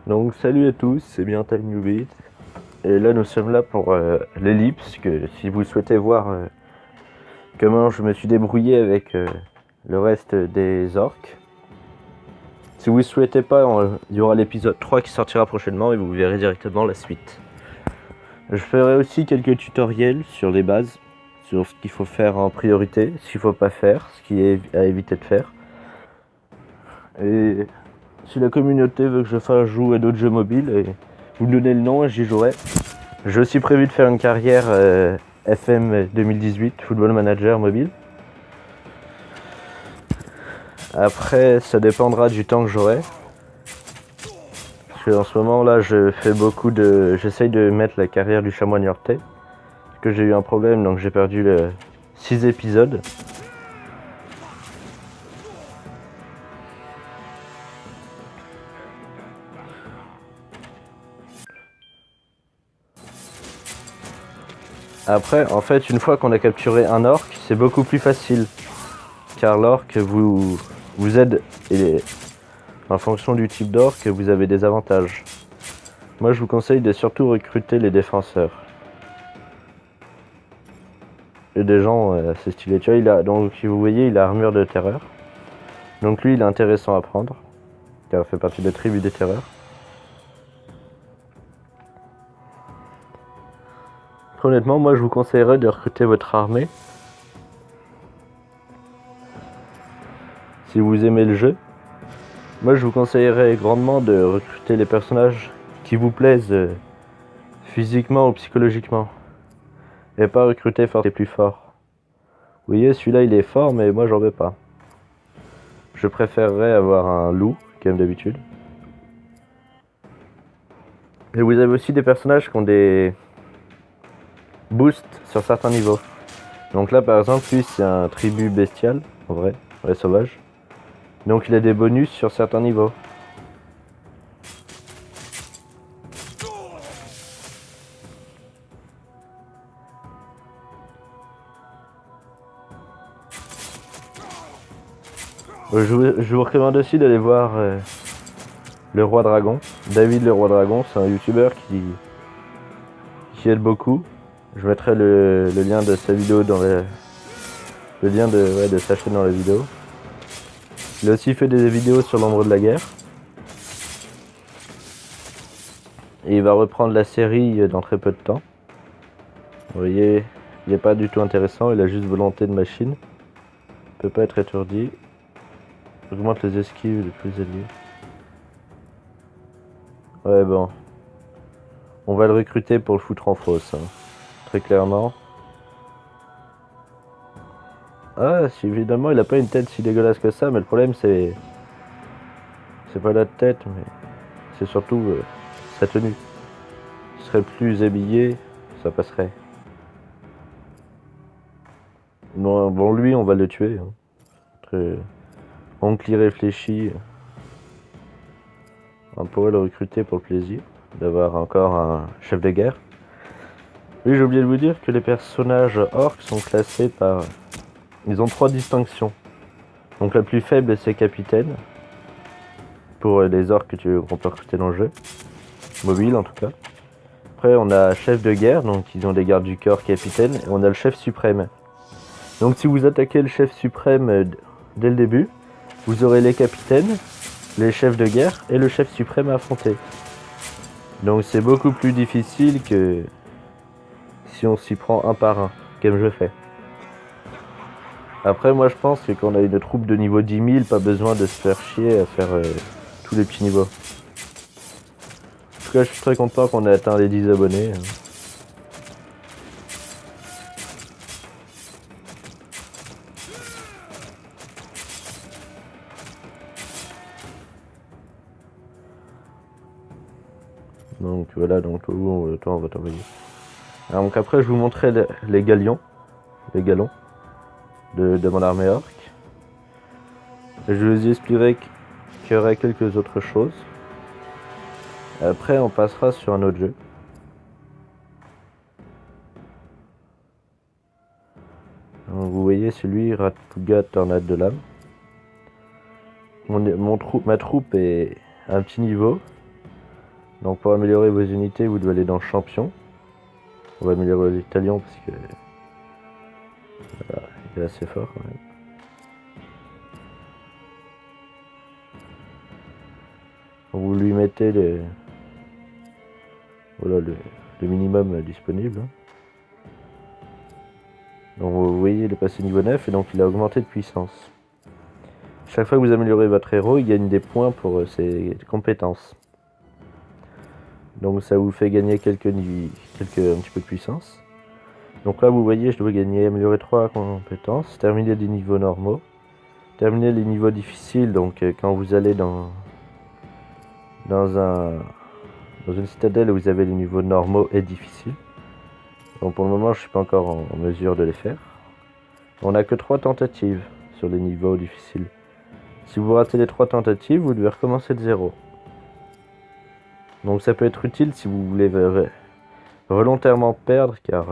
Donc salut à tous, c'est bien Time Newbie. Et là nous sommes là pour l'ellipse, que si vous souhaitez voir comment je me suis débrouillé avec le reste des orques. Si vous ne souhaitez pas, il y aura l'épisode 3 qui sortira prochainement et vous verrez directement la suite. Je ferai aussi quelques tutoriels sur les bases, sur ce qu'il faut faire en priorité, ce qu'il ne faut pas faire, ce qui est à éviter de faire. Et si la communauté veut que je fasse jouer à d'autres jeux mobiles, et vous me donnez le nom et j'y jouerai. J'ai aussi prévu de faire une carrière FM 2018, Football Manager mobile. Après, ça dépendra du temps que j'aurai. Parce qu'en ce moment là, j'essaye de mettre la carrière du chamois niortais. Parce que j'ai eu un problème, donc j'ai perdu 6 épisodes. Après, en fait, une fois qu'on a capturé un orc, c'est beaucoup plus facile. Car l'orc vous aide, et en fonction du type d'orc, vous avez des avantages. Moi, je vous conseille de surtout recruter les défenseurs. Et des gens, c'est stylé. Tu vois, donc vous voyez, il a armure de terreur. Donc lui, il est intéressant à prendre. Car il fait partie des tribus des terreurs. Honnêtement, moi, je vous conseillerais de recruter votre armée. Si vous aimez le jeu. Moi, je vous conseillerais grandement de recruter les personnages qui vous plaisent physiquement ou psychologiquement. Et pas recruter fort et plus fort. Vous voyez, celui-là, il est fort, mais moi, j'en veux pas. Je préférerais avoir un loup, comme d'habitude. Et vous avez aussi des personnages qui ont des boosts sur certains niveaux. Donc là, par exemple, lui, c'est un tribu bestial, en vrai, sauvage. Donc il a des bonus sur certains niveaux. Je vous recommande aussi d'aller voir le Roi Dragon. David le Roi Dragon, c'est un youtubeur qui aide beaucoup. Je mettrai le lien de sa vidéo dans le lien de sa chaîne dans la vidéo. Il a aussi fait des vidéos sur l'ombre de la guerre. Et il va reprendre la série dans très peu de temps. Vous voyez, il n'est pas du tout intéressant, il a juste volonté de machine. Il peut pas être étourdi. Augmente les esquives les plus élevées. Ouais bon. On va le recruter pour le foutre en fausse. Hein. Très clairement. Ah, si évidemment il a pas une tête si dégueulasse que ça, mais le problème c'est pas la tête, mais c'est surtout sa tenue. Il serait plus habillé, ça passerait. Bon lui on va le tuer. Hein. Très... Oncle y réfléchit. On pourrait le recruter pour le plaisir d'avoir encore un chef de guerre. Oui, j'ai oublié de vous dire que les personnages orcs sont classés par... Ils ont 3 distinctions. Donc la plus faible c'est capitaine. Pour les orcs qu'on peut recruter dans le jeu. Mobile en tout cas. Après on a chef de guerre, donc ils ont des gardes du corps capitaine. Et on a le chef suprême. Donc si vous attaquez le chef suprême dès le début, vous aurez les capitaines, les chefs de guerre et le chef suprême à affronter. Donc c'est beaucoup plus difficile que si on s'y prend un par un, comme je fais. Après moi je pense que quand on a une troupe de niveau 10 000, pas besoin de se faire chier à faire tous les petits niveaux. En tout cas je suis très content qu'on ait atteint les 10 abonnés. Donc voilà, donc toi on va t'envoyer. Donc après je vous montrerai les galons de mon armée orc. Et je vous expliquerai qu'il y aurait quelques autres choses. Après on passera sur un autre jeu. Donc, vous voyez celui Ratpuga Tornade de l'âme. Ma troupe est à un petit niveau. Donc pour améliorer vos unités, vous devez aller dans champion. On va améliorer les talions parce que voilà, il est assez fort quand même. Vous lui mettez voilà, le minimum disponible. Donc vous voyez, il est passé niveau 9 et donc il a augmenté de puissance. Chaque fois que vous améliorez votre héros, il gagne des points pour ses compétences. Donc ça vous fait gagner un petit peu de puissance. Donc là vous voyez, je dois améliorer 3 compétences, terminer des niveaux normaux, terminer les niveaux difficiles, donc quand vous allez dans une citadelle où vous avez les niveaux normaux et difficiles. Donc pour le moment je suis pas encore en mesure de les faire. On n'a que 3 tentatives sur les niveaux difficiles. Si vous ratez les 3 tentatives, vous devez recommencer de 0. Donc ça peut être utile si vous voulez volontairement perdre car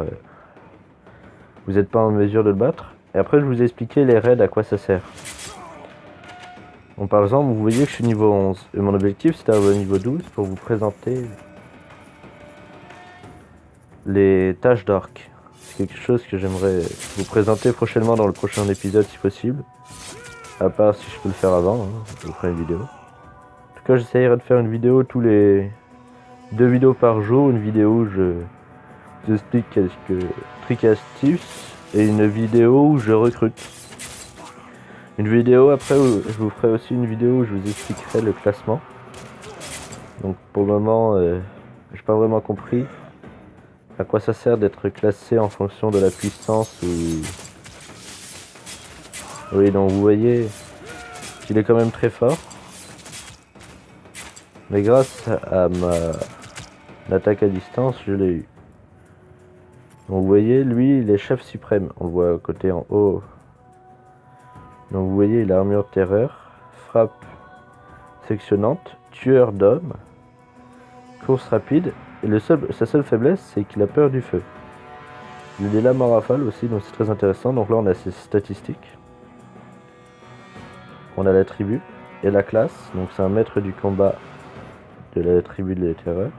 vous n'êtes pas en mesure de le battre. Et après je vous ai expliqué les raids à quoi ça sert. Donc par exemple, vous voyez que je suis niveau 11. Et mon objectif c'est d'arriver au niveau 12 pour vous présenter les tâches d'orc. C'est quelque chose que j'aimerais vous présenter prochainement dans le prochain épisode si possible. À part si je peux le faire avant, hein, je vous ferai une vidéo. En tout cas, j'essayerai de faire une vidéo tous les 2 vidéos par jour. Une vidéo où je vous explique quelques trucs et astuces. Et une vidéo où je recrute. Une vidéo après où je vous ferai aussi une vidéo où je vous expliquerai le classement. Donc pour le moment, j'ai pas vraiment compris à quoi ça sert d'être classé en fonction de la puissance ou... Oui, donc vous voyez qu'il est quand même très fort. Mais grâce à ma attaque à distance, je l'ai eu. Donc vous voyez, lui, il est chef suprême. On le voit à côté en haut. Donc vous voyez, il a armure de terreur, frappe sectionnante, tueur d'hommes, course rapide. Et sa seule faiblesse, c'est qu'il a peur du feu. Il a des lames en rafale aussi, donc c'est très intéressant. Donc là, on a ses statistiques. On a la tribu et la classe. Donc c'est un maître du combat de la tribu de la terreur.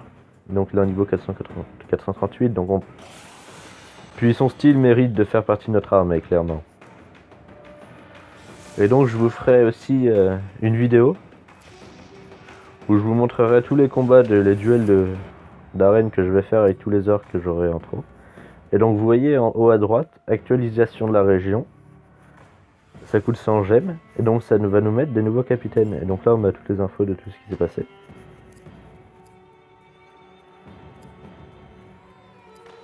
Donc là, au niveau 438. Donc Puis son style mérite de faire partie de notre armée, clairement. Et donc je vous ferai aussi une vidéo où je vous montrerai tous les combats, les duels d'arène que je vais faire avec tous les orques que j'aurai en trop. Et donc vous voyez en haut à droite, actualisation de la région. Ça coûte 100 gemmes. Et donc ça va nous mettre des nouveaux capitaines. Et donc là on a toutes les infos de tout ce qui s'est passé.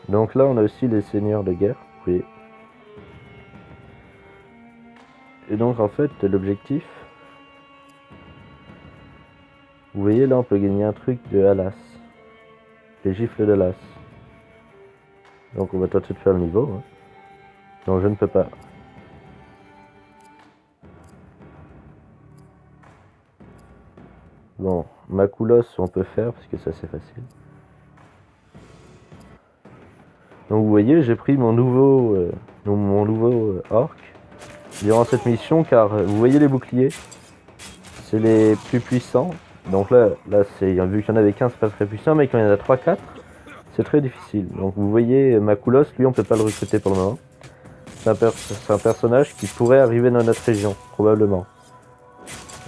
Donc là on a aussi les seigneurs de guerre. Vous voyez. Et donc en fait l'objectif... Vous voyez là on peut gagner un truc de Halas. Les gifles d'Halas. Donc on va tenter de faire le niveau. Hein. Non, je ne peux pas. Bon, Makulos on peut faire parce que ça c'est facile. Donc vous voyez, j'ai pris mon nouveau orc durant cette mission car vous voyez les boucliers, c'est les plus puissants. Donc là c'est vu qu'il y en avait 15 c'est pas très puissant, mais quand il y en a 3-4 c'est très difficile. Donc vous voyez Makulos, lui on peut pas le recruter pour le moment. C'est un personnage qui pourrait arriver dans notre région, probablement.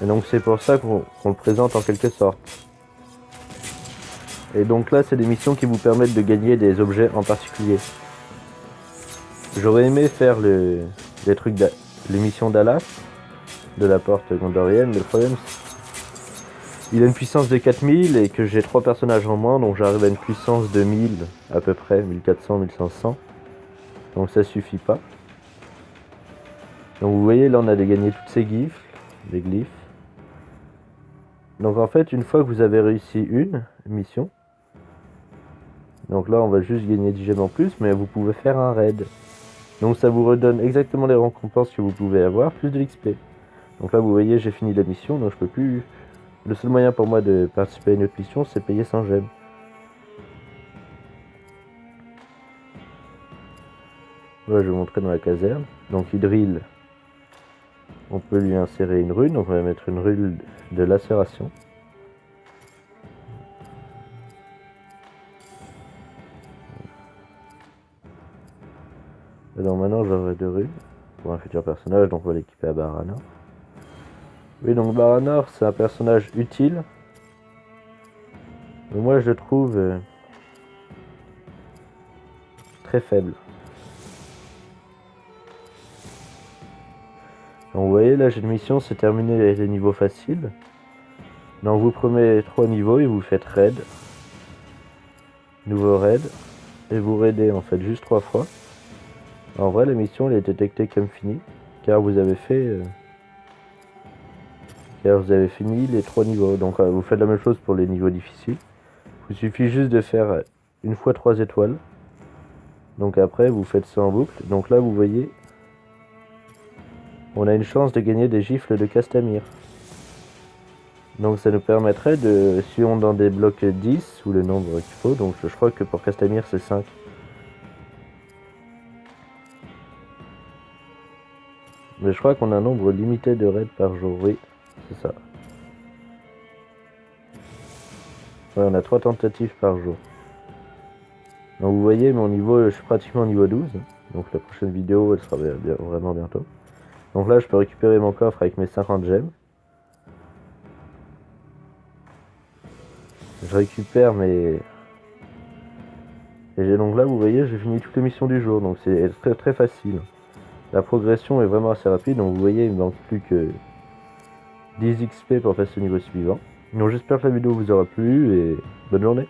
Et donc c'est pour ça qu'on le présente en quelque sorte. Et donc là c'est des missions qui vous permettent de gagner des objets en particulier. J'aurais aimé faire les missions d'Alas, de la porte gondorienne, mais le problème il a une puissance de 4000 et que j'ai 3 personnages en moins, donc j'arrive à une puissance de 1000 à peu près, 1400, 1500. Donc ça suffit pas. Donc vous voyez là on a gagné toutes ces des glyphes. Donc en fait une fois que vous avez réussi une mission, donc là on va juste gagner 10 gemmes en plus, mais vous pouvez faire un raid. Donc ça vous redonne exactement les récompenses que vous pouvez avoir, plus de l'XP. Donc là vous voyez j'ai fini la mission, donc je peux plus... Le seul moyen pour moi de participer à une autre mission c'est payer 100 gemmes. Là je vais vous montrer dans la caserne. Donc Hydril, on peut lui insérer une rune, donc on va mettre une rune de lacération. Et donc maintenant j'aurai 2 runes pour un futur personnage, donc on va l'équiper à Baranor. Oui, donc Baranor c'est un personnage utile. Mais moi je le trouve très faible. Donc vous voyez là j'ai une mission, c'est terminer les niveaux faciles. Donc vous prenez 3 niveaux et vous faites raid. Nouveau raid. Et vous raidez en fait juste 3 fois. En vrai la mission elle est détectée comme finie. Car vous avez fait... car vous avez fini les 3 niveaux. Donc vous faites la même chose pour les niveaux difficiles. Il suffit juste de faire une fois 3 étoiles. Donc après vous faites ça en boucle. Donc là vous voyez, on a une chance de gagner des gifles de Castamir. Donc ça nous permettrait de, si on est dans des blocs 10 ou le nombre qu'il faut, donc je crois que pour Castamir c'est 5. Mais je crois qu'on a un nombre limité de raids par jour, oui, c'est ça. Ouais, on a 3 tentatives par jour. Donc vous voyez mon niveau, je suis pratiquement au niveau 12. Donc la prochaine vidéo elle sera vraiment bientôt. Donc là je peux récupérer mon coffre avec mes 50 gemmes. Je récupère mes... Et donc là vous voyez j'ai fini toutes les missions du jour. Donc c'est très très facile. La progression est vraiment assez rapide. Donc vous voyez il me manque plus que 10 XP pour passer au niveau suivant. Donc j'espère que la vidéo vous aura plu et bonne journée.